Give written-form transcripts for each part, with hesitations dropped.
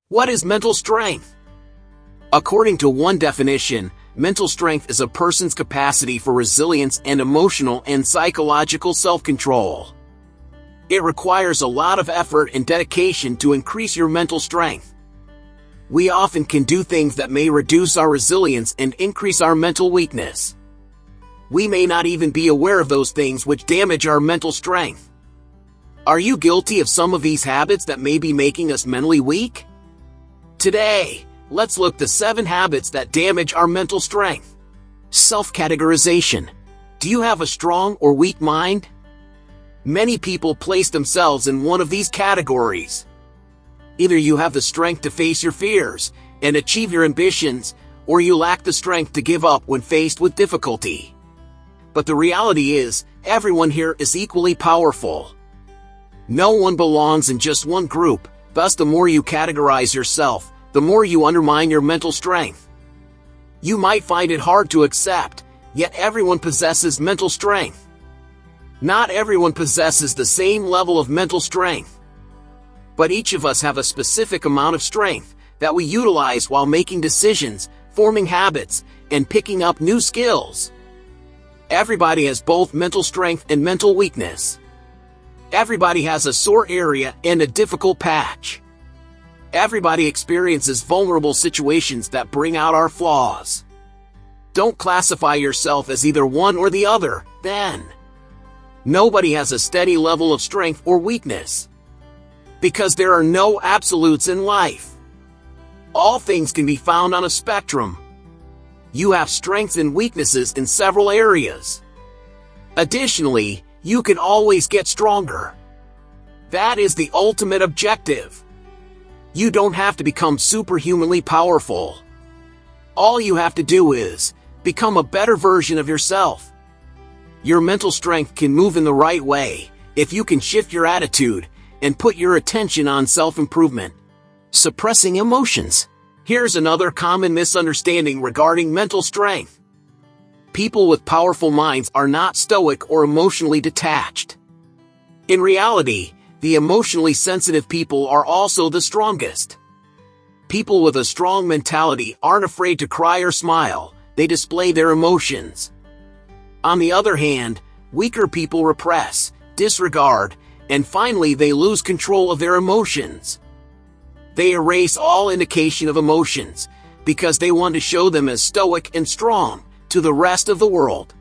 What is mental strength? According to one definition, mental strength is a person's capacity for resilience and emotional and psychological self-control. It requires a lot of effort and dedication to increase your mental strength. We often can do things that may reduce our resilience and increase our mental weakness. We may not even be aware of those things which damage our mental strength. Are you guilty of some of these habits that may be making us mentally weak? Today, let's look at 7 habits that damage our mental strength. Self-categorization. Do you have a strong or weak mind? Many people place themselves in one of these categories. Either you have the strength to face your fears and achieve your ambitions, or you lack the strength to give up when faced with difficulty. But the reality is, everyone here is equally powerful. No one belongs in just one group, thus the more you categorize yourself, the more you undermine your mental strength. You might find it hard to accept, yet everyone possesses mental strength. Not everyone possesses the same level of mental strength. But each of us have a specific amount of strength that we utilize while making decisions, forming habits, and picking up new skills. Everybody has both mental strength and mental weakness. Everybody has a sore area and a difficult patch. Everybody experiences vulnerable situations that bring out our flaws. Don't classify yourself as either one or the other, then. Nobody has a steady level of strength or weakness. Because there are no absolutes in life. All things can be found on a spectrum. You have strengths and weaknesses in several areas. Additionally, you can always get stronger. That is the ultimate objective. You don't have to become superhumanly powerful. All you have to do is become a better version of yourself. Your mental strength can move in the right way if you can shift your attitude and put your attention on self-improvement. Suppressing emotions. Here's another common misunderstanding regarding mental strength. People with powerful minds are not stoic or emotionally detached. In reality, the emotionally sensitive people are also the strongest. People with a strong mentality aren't afraid to cry or smile, they display their emotions. On the other hand, weaker people repress, disregard, and finally they lose control of their emotions. They erase all indication of emotions, because they want to show them as stoic and strong to the rest of the world.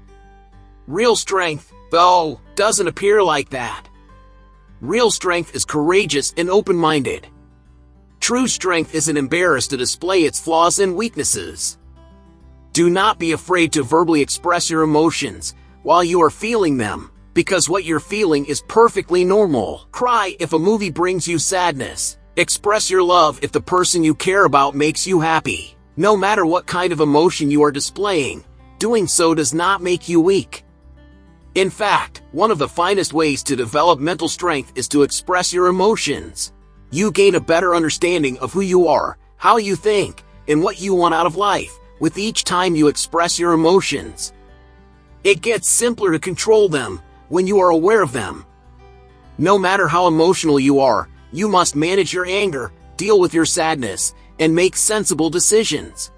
Real strength, though, doesn't appear like that. Real strength is courageous and open-minded. True strength isn't embarrassed to display its flaws and weaknesses. Do not be afraid to verbally express your emotions while you are feeling them, because what you're feeling is perfectly normal. Cry if a movie brings you sadness. Express your love if the person you care about makes you happy. No matter what kind of emotion you are displaying, doing so does not make you weak. In fact, one of the finest ways to develop mental strength is to express your emotions. You gain a better understanding of who you are, how you think, and what you want out of life with each time you express your emotions. It gets simpler to control them when you are aware of them. No matter how emotional you are, you must manage your anger, deal with your sadness, and make sensible decisions.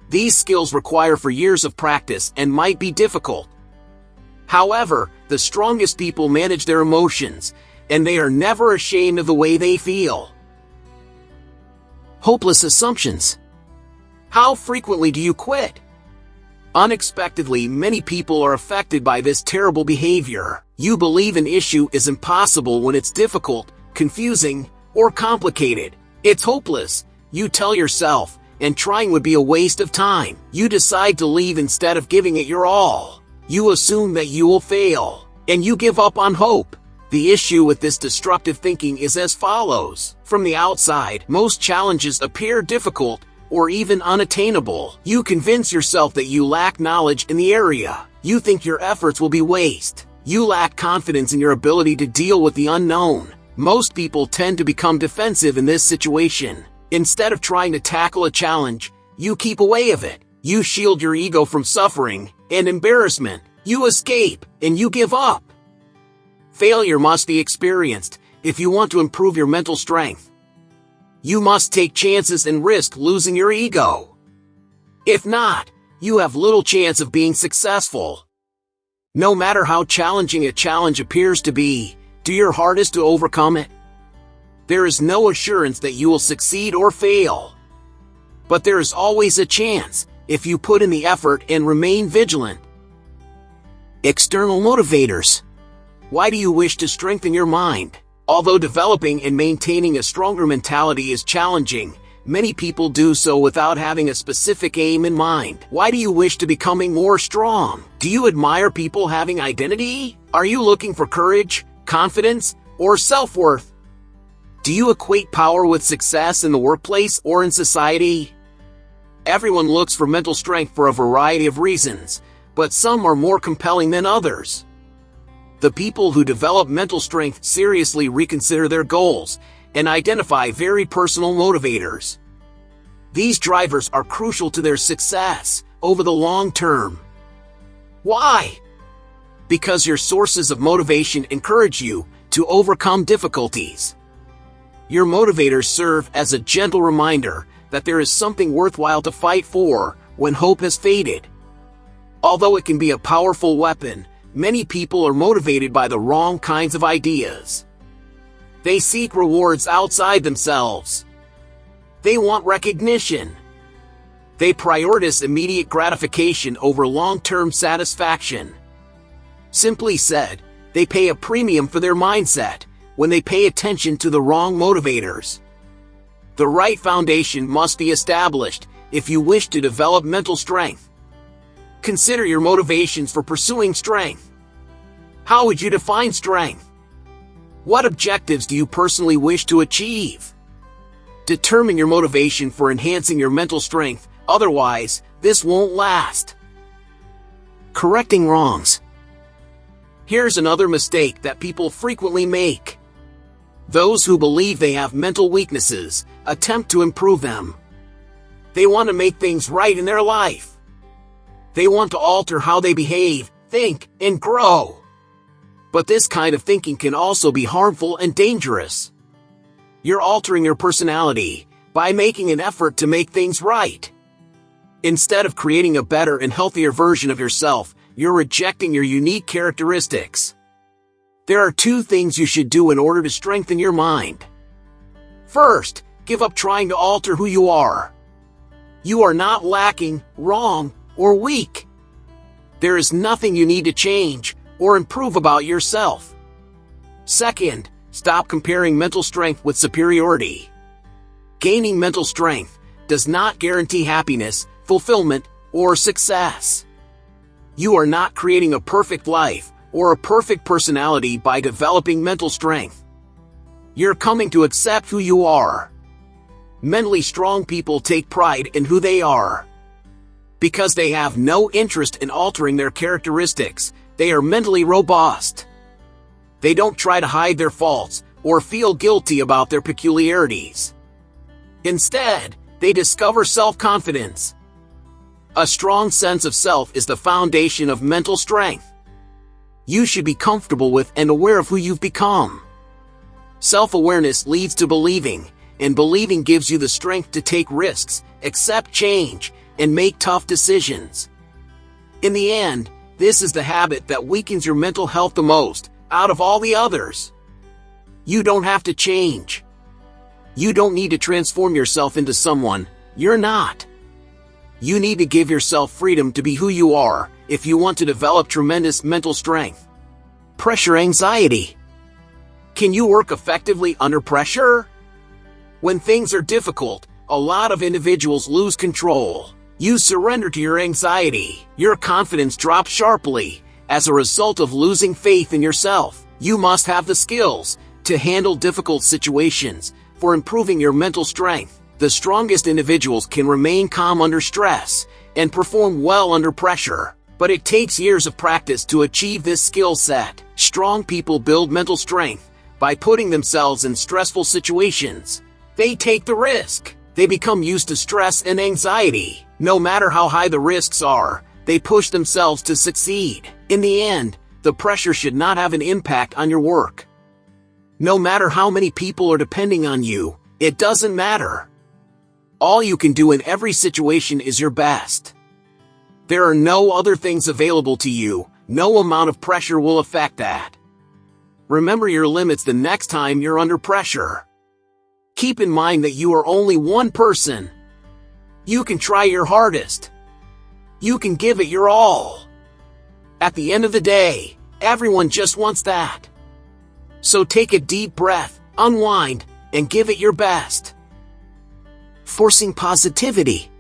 These skills require for years of practice and might be difficult. However, the strongest people manage their emotions, and they are never ashamed of the way they feel. Hopeless assumptions. How frequently do you quit? Unexpectedly, many people are affected by this terrible behavior. You believe an issue is impossible when it's difficult, confusing, or complicated. It's hopeless, you tell yourself, and trying would be a waste of time. You decide to leave instead of giving it your all. You assume that you will fail, and you give up on hope. The issue with this destructive thinking is as follows. From the outside, most challenges appear difficult or even unattainable. You convince yourself that you lack knowledge in the area. You think your efforts will be waste. You lack confidence in your ability to deal with the unknown. Most people tend to become defensive in this situation. Instead of trying to tackle a challenge, you keep away of it. You shield your ego from suffering and embarrassment. You escape, and you give up. Failure must be experienced if you want to improve your mental strength. You must take chances and risk losing your ego. If not, you have little chance of being successful. No matter how challenging a challenge appears to be, do your hardest to overcome it. There is no assurance that you will succeed or fail. But there is always a chance, if you put in the effort and remain vigilant. External motivators. Why do you wish to strengthen your mind? Although developing and maintaining a stronger mentality is challenging, many people do so without having a specific aim in mind. Why do you wish to becoming more strong? Do you admire people having identity? Are you looking for courage, confidence, or self-worth? Do you equate power with success in the workplace or in society? Everyone looks for mental strength for a variety of reasons, but some are more compelling than others. The people who develop mental strength seriously reconsider their goals and identify very personal motivators. These drivers are crucial to their success over the long term. Why? Because your sources of motivation encourage you to overcome difficulties. Your motivators serve as a gentle reminder that there is something worthwhile to fight for when hope has faded. Although it can be a powerful weapon, many people are motivated by the wrong kinds of ideas. They seek rewards outside themselves. They want recognition. They prioritize immediate gratification over long-term satisfaction. Simply said, they pay a premium for their mindset when they pay attention to the wrong motivators. The right foundation must be established if you wish to develop mental strength. Consider your motivations for pursuing strength. How would you define strength? What objectives do you personally wish to achieve? Determine your motivation for enhancing your mental strength, otherwise, this won't last. Correcting wrongs. Here's another mistake that people frequently make. Those who believe they have mental weaknesses attempt to improve them. They want to make things right in their life. They want to alter how they behave, think, and grow. But this kind of thinking can also be harmful and dangerous. You're altering your personality by making an effort to make things right. Instead of creating a better and healthier version of yourself, you're rejecting your unique characteristics. There are two things you should do in order to strengthen your mind. First, give up trying to alter who you are. You are not lacking, wrong, or weak. There is nothing you need to change or improve about yourself. Second, stop comparing mental strength with superiority. Gaining mental strength does not guarantee happiness, fulfillment, or success. You are not creating a perfect life or a perfect personality by developing mental strength. You're coming to accept who you are. Mentally strong people take pride in who they are. Because they have no interest in altering their characteristics, they are mentally robust. They don't try to hide their faults or feel guilty about their peculiarities. Instead, they discover self-confidence. A strong sense of self is the foundation of mental strength. You should be comfortable with and aware of who you've become. Self-awareness leads to believing, and believing gives you the strength to take risks, accept change, and make tough decisions. In the end, this is the habit that weakens your mental health the most, out of all the others. You don't have to change. You don't need to transform yourself into someone you're not. You need to give yourself freedom to be who you are if you want to develop tremendous mental strength. Pressure anxiety. Can you work effectively under pressure? When things are difficult, a lot of individuals lose control. You surrender to your anxiety. Your confidence drops sharply as a result of losing faith in yourself. You must have the skills to handle difficult situations for improving your mental strength. The strongest individuals can remain calm under stress and perform well under pressure, but it takes years of practice to achieve this skill set. Strong people build mental strength by putting themselves in stressful situations. They take the risk. They become used to stress and anxiety. No matter how high the risks are, they push themselves to succeed. In the end, the pressure should not have an impact on your work. No matter how many people are depending on you, It doesn't matter. All you can do in every situation is your best. There are no other things available to you. No amount of pressure will affect that. Remember your limits the next time you're under pressure. Keep in mind that you are only one person. You can try your hardest. You can give it your all. At the end of the day, everyone just wants that. So take a deep breath, unwind, and give it your best. Forcing positivity.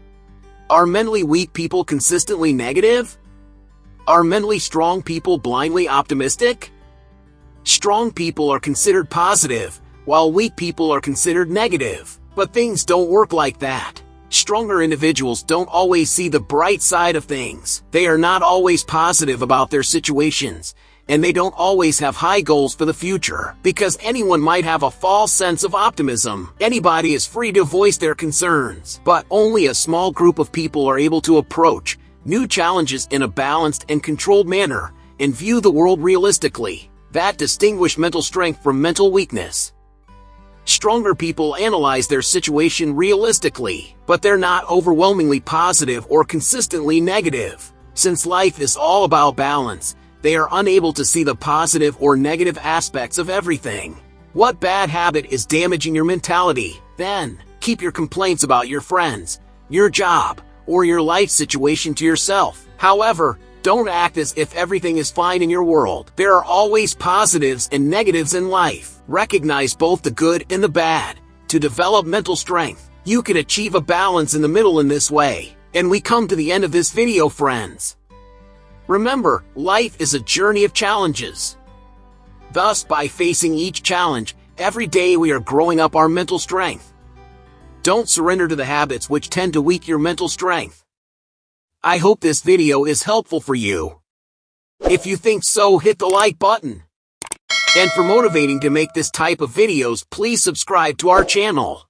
Are mentally weak people consistently negative? Are mentally strong people blindly optimistic? Strong people are considered positive, while weak people are considered negative. But things don't work like that. Stronger individuals don't always see the bright side of things. They are not always positive about their situations, and they don't always have high goals for the future, because anyone might have a false sense of optimism. Anybody is free to voice their concerns, but only a small group of people are able to approach new challenges in a balanced and controlled manner and view the world realistically. That distinguish mental strength from mental weakness. Stronger people analyze their situation realistically, but they're not overwhelmingly positive or consistently negative. Since life is all about balance, they are unable to see the positive or negative aspects of everything. What bad habit is damaging your mentality? Then, keep your complaints about your friends, your job, or your life situation to yourself. However, don't act as if everything is fine in your world. There are always positives and negatives in life. Recognize both the good and the bad. To develop mental strength, you can achieve a balance in the middle in this way. And we come to the end of this video, friends. Remember, life is a journey of challenges. Thus, by facing each challenge, every day we are growing up our mental strength. Don't surrender to the habits which tend to weaken your mental strength. I hope this video is helpful for you. If you think so, hit the like button. And for motivating to make this type of videos, please subscribe to our channel.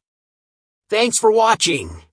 Thanks for watching.